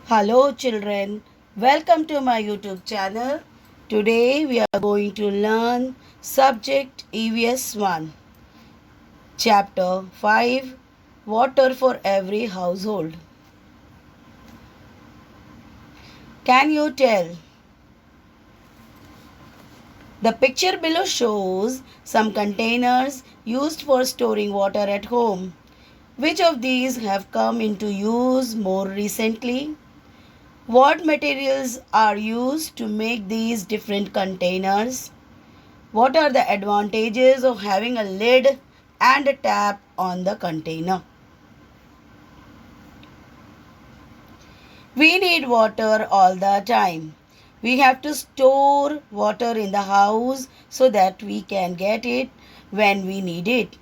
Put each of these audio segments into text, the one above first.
Hello children, welcome to my YouTube channel. Today we are going to learn subject EVS 1, chapter 5, water for every household. Can you tell? The picture below shows some containers used for storing water at home. Which of these have come into use more recently? What materials are used to make these different containers? What are the advantages of having a lid and a tap on the container? We need water all the time. We have to store water in the house so that we can get it when we need it.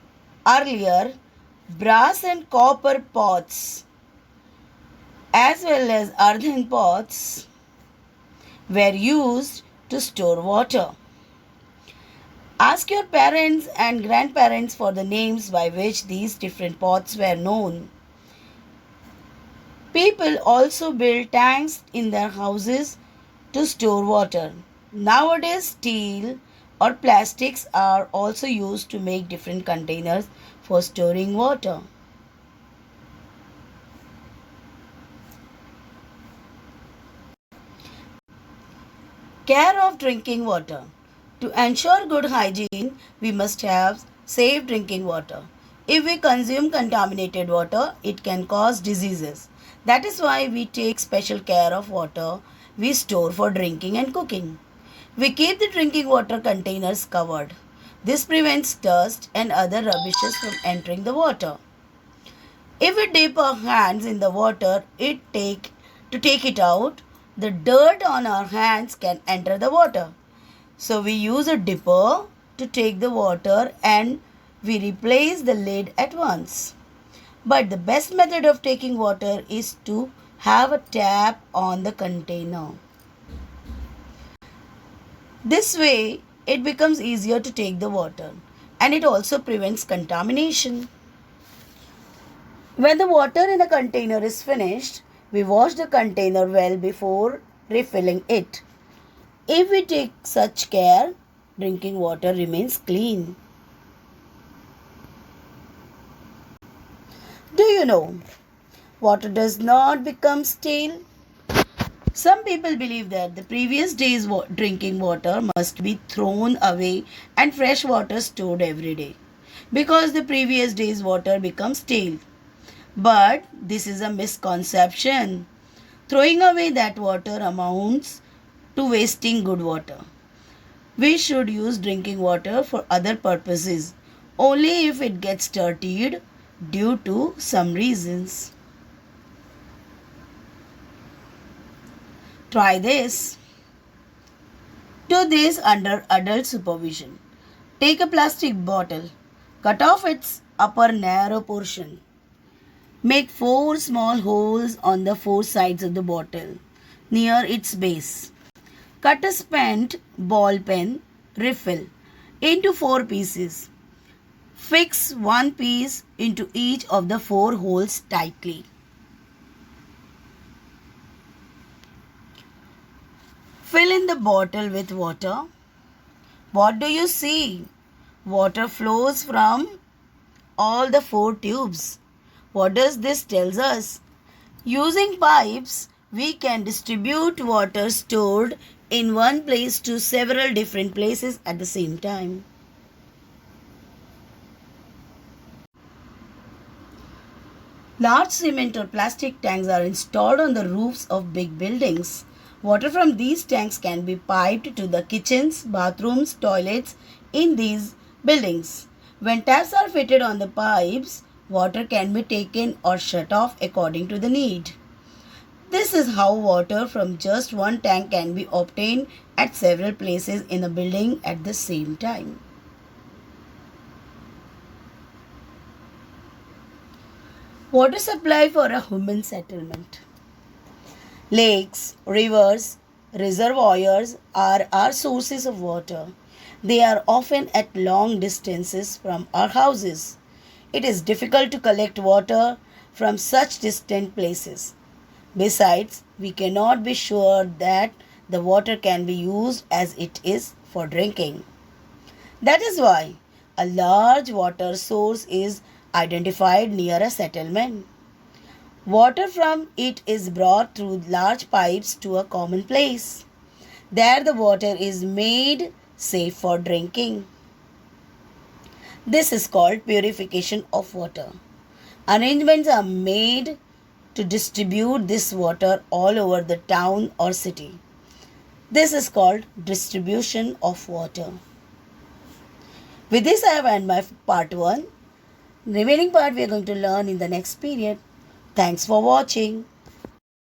Earlier, brass and copper pots as well as earthen pots were used to store water. Ask your parents and grandparents for the names by which these different pots were known. People also build tanks in their houses to store water. Nowadays, steel or plastics are also used to make different containers for storing water. Care of drinking water. To ensure good hygiene, we must have safe drinking water. If we consume contaminated water, it can cause diseases. That is why we take special care of water we store for drinking and cooking. We keep the drinking water containers covered. This prevents dust and other rubbishes from entering the water. If we dip our hands in the water to take it out, the dirt on our hands can enter the water. So we use a dipper to take the water and we replace the lid at once. But the best method of taking water is to have a tap on the container. This way, it becomes easier to take the water and it also prevents contamination. When the water in a container is finished, we wash the container well before refilling it. If we take such care, drinking water remains clean. Do you know, water does not become stale? Some people believe that the previous day's drinking water must be thrown away and fresh water stored every day because the previous day's water becomes stale. But this is a misconception. Throwing away that water amounts to wasting good water. We should use drinking water for other purposes only if it gets dirtied due to some reasons. Try this. Do this under adult supervision. Take a plastic bottle, cut off its upper narrow portion. Make 4 small holes on the 4 sides of the bottle near its base. Cut a spent ball pen refill into 4 pieces. Fix one piece into each of the 4 holes tightly. Fill in the bottle with water. What do you see? Water flows from all the 4 tubes. What does this tell us? Using pipes, we can distribute water stored in one place to several different places at the same time. Large cement or plastic tanks are installed on the roofs of big buildings. Water from these tanks can be piped to the kitchens, bathrooms, toilets in these buildings. When taps are fitted on the pipes, water can be taken or shut off according to the need. This is how water from just one tank can be obtained at several places in a building at the same time. Water supply for a human settlement. Lakes, rivers, reservoirs are our sources of water. They are often at long distances from our houses. It is difficult to collect water from such distant places. Besides, we cannot be sure that the water can be used as it is for drinking. That is why a large water source is identified near a settlement. Water from it is brought through large pipes to a common place. There the water is made safe for drinking. This is called purification of water. Arrangements are made to distribute this water all over the town or city. This is called distribution of water. With this, I have ended my part 1. Remaining part we are going to learn in the next period. Thanks for watching.